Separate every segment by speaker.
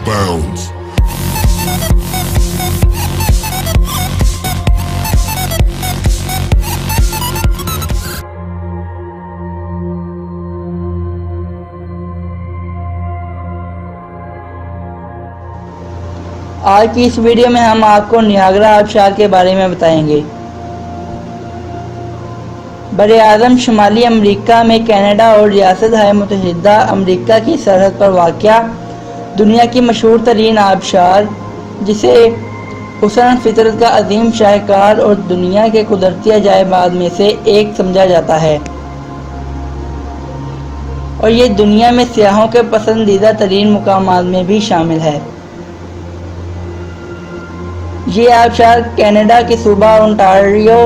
Speaker 1: bounds.
Speaker 2: آج کی اس video میں ہم آپ کو نیاگرا آبشار کے بارے میں بتائیں گے۔ براعظم شمالی امریکہ میں کینیڈا اور ریاست ہائے متحدہ امریکہ کی سرحد پر واقع دنیا کی مشہور ترین آبشار، جسے حسن فطرت کا عظیم شاہکار اور دنیا کے قدرتی عجائبات میں سے ایک سمجھا جاتا ہے، اور یہ دنیا میں سیاحوں کے پسندیدہ ترین مقامات میں بھی شامل ہے۔ یہ آبشار کینیڈا کے صوبہ اونٹاریو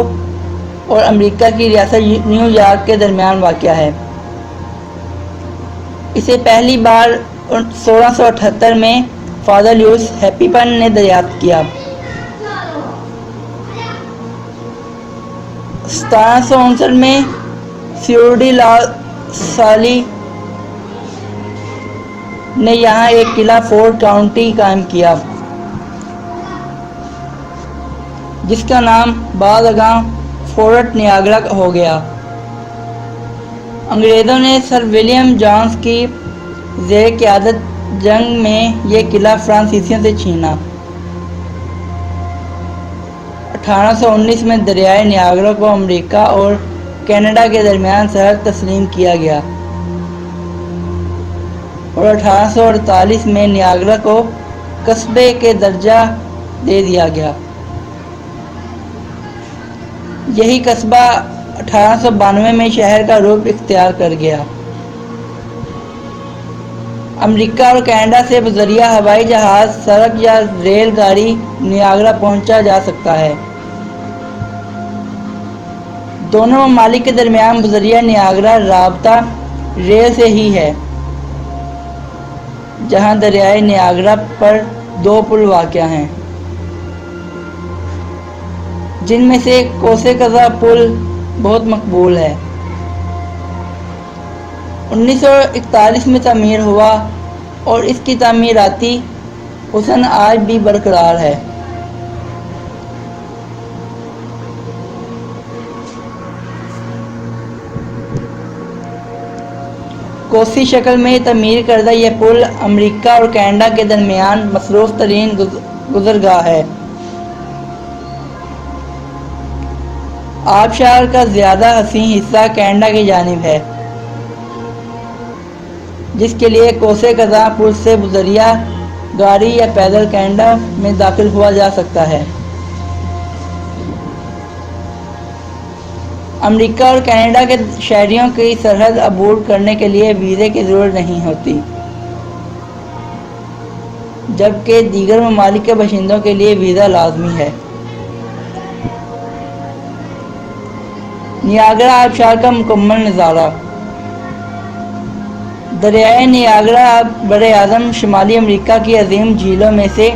Speaker 2: اور امریکہ کی ریاست نیو یارک کے درمیان واقع ہے۔ اسے پہلی بار 1678 میں فادر لیوس ہیپیپن نے دریافت کیا۔ 1759 میں سیورڈی لا سالی نے یہاں ایک قلعہ فورٹ کاؤنٹی قائم کیا، جس کا نام بعد ازاں فورٹ نیاگرا ہو گیا۔ انگریزوں نے سر ولیم جونس کی زیر قیادت جنگ میں یہ قلعہ فرانسیسیوں سے چھینا۔ 1819 میں دریائے نیاگرا کو امریکہ اور کینیڈا کے درمیان سرحد تسلیم کیا گیا، اور 1848 میں نیاگرا کو قصبے کے درجہ دے دیا گیا۔ یہی قصبہ 1892 میں شہر کا روپ اختیار کر گیا۔ امریکہ اور کینیڈا سے بذریعہ ہوائی جہاز، سڑک یا ریل گاڑی نیاگرا پہنچا جا سکتا ہے۔ دونوں ممالک کے درمیان بذریعہ نیاگرا رابطہ ریل سے ہی ہے، جہاں دریائے نیاگرا پر 2 پل واقع ہیں، جن میں سے کوسے قزح پل بہت مقبول ہے۔ 1941 میں تعمیر ہوا اور اس کی تعمیراتی حسن آج بھی برقرار ہے۔ کوسی شکل میں تعمیر کردہ یہ پل امریکہ اور کینیڈا کے درمیان مصروف ترین گزرگاہ ہے۔ آبشار کا زیادہ حسین حصہ کینیڈا کی جانب ہے، جس کے لیے کوسے قزح پل سے بذریعہ گاڑی یا پیدل کینیڈا میں داخل ہوا جا سکتا ہے۔ امریکہ اور کینیڈا کے شہریوں کی سرحد عبور کرنے کے لیے ویزے کی ضرورت نہیں ہوتی، جبکہ دیگر ممالک کے باشندوں کے لیے ویزا لازمی ہے۔ نیاگرا آبشار کا مکمل نظارہ۔ دریائے نیاگرا براعظم شمالی امریکہ کی عظیم جھیلوں میں سے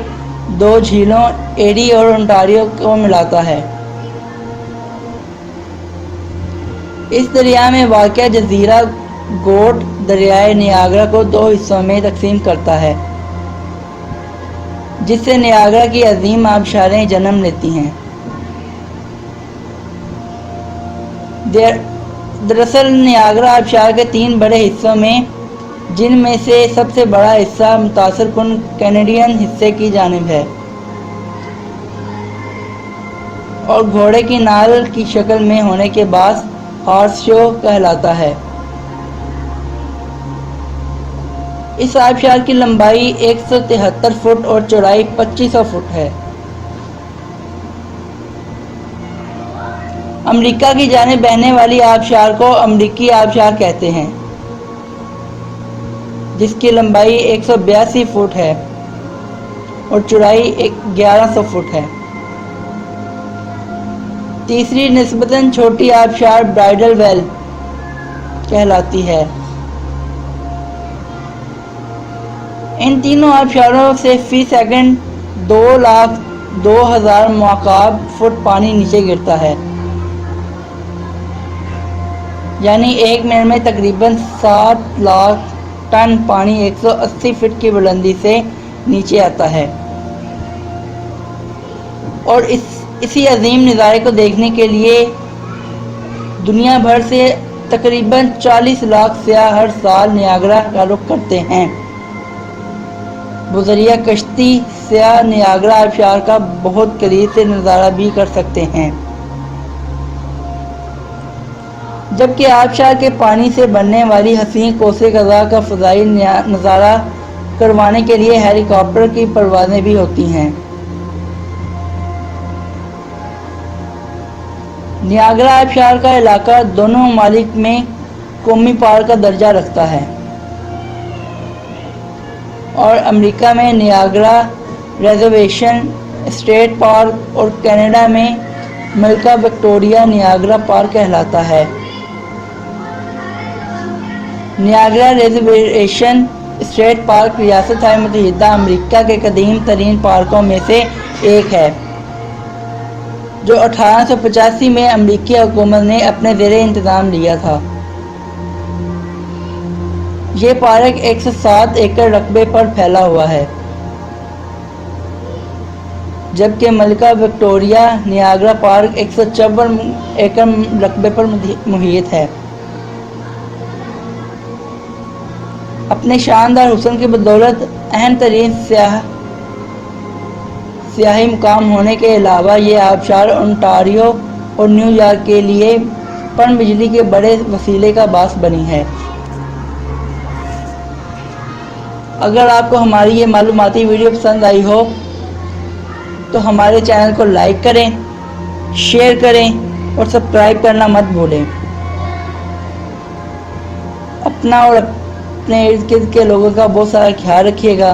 Speaker 2: 2 جھیلوں ایری اور اونٹاریو کو ملاتا ہے۔ اس دریا میں واقع جزیرہ گوٹ دریائے نیاگرا کو 2 حصوں میں تقسیم کرتا ہے، جس سے نیاگرا کی عظیم آبشاریں جنم لیتی ہیں۔ دراصل نیاگرا آبشار کے 3 بڑے حصوں میں، جن میں سے سب سے بڑا حصہ متاثر کن کینیڈین حصے کی جانب ہے اور گھوڑے کی نال کی شکل میں ہونے کے باعث ہارس شو کہلاتا ہے۔ اس آبشار کی لمبائی 173 فٹ اور چوڑائی 2500 فٹ ہے۔ امریکہ کی جانب بہنے والی آبشار کو امریکی آبشار کہتے ہیں، جس کی لمبائی 182 فٹ ہے اور چوڑائی 1100 فٹ ہے۔ تیسری نسبتاً چھوٹی آبشار برائڈل ویل کہلاتی ہے۔ ان تینوں آبشاروں سے فی سیکنڈ 2,02,000 مکعب فٹ پانی نیچے گرتا ہے، یعنی 1 منٹ میں تقریباً 7 لاکھ ٹن پانی 180 فٹ کی بلندی سے نیچے آتا ہے، اور اسی عظیم نظارے کو دیکھنے کے لیے دنیا بھر سے تقریباً 40 لاکھ سیاح ہر سال نیاگرا کا رخ کرتے ہیں۔ بذریعہ کشتی سیاح نیاگرا آبشار کا بہت قریب سے نظارہ بھی کر سکتے ہیں، جبکہ آبشار کے پانی سے بننے والی حسین کوسہ قزح کا فضائی نظارہ کروانے کے لیے ہیلی کاپٹر کی پروازیں بھی ہوتی ہیں۔ نیاگرا آبشار کا علاقہ دونوں ممالک میں قومی پارک کا درجہ رکھتا ہے، اور امریکہ میں نیاگرا ریزرویشن اسٹیٹ پارک اور کینیڈا میں ملکہ وکٹوریہ نیاگرا پارک کہلاتا ہے۔ نیاگرا ریزرویشن اسٹیٹ پارک ریاست متحدہ امریکہ کے قدیم ترین پارکوں میں سے ایک ہے، جو 1885 میں امریکی حکومت نے اپنے زیر انتظام لیا تھا۔ یہ پارک 107 ایکڑ رقبے پر پھیلا ہوا ہے، جبکہ ملکہ وکٹوریہ نیاگرا پارک 154 ایکڑ رقبے پر محیط ہے۔ اپنے شاندار حسن کی بدولت اہم ترین سیاحی مقام ہونے کے علاوہ یہ آبشار اونٹاریو اور نیو یارک کے لیے پن بجلی کے بڑے وسیلے کا باعث بنی ہے۔ اگر آپ کو ہماری یہ معلوماتی ویڈیو پسند آئی ہو تو ہمارے چینل کو لائک کریں، شیئر کریں اور سبسکرائب کرنا مت بھولیں۔ اپنا اور اپنے ارد گرد کے لوگوں کا بہت سارا خیال رکھیے گا۔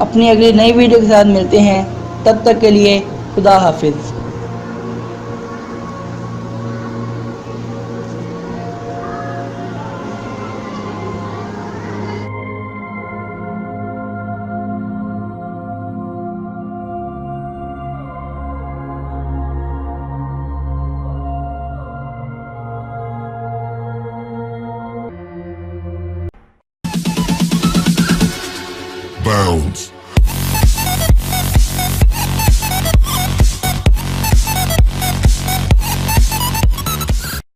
Speaker 2: اپنی اگلی نئی ویڈیو کے ساتھ ملتے ہیں، تب تک کے لیے خدا حافظ۔
Speaker 1: Bounce.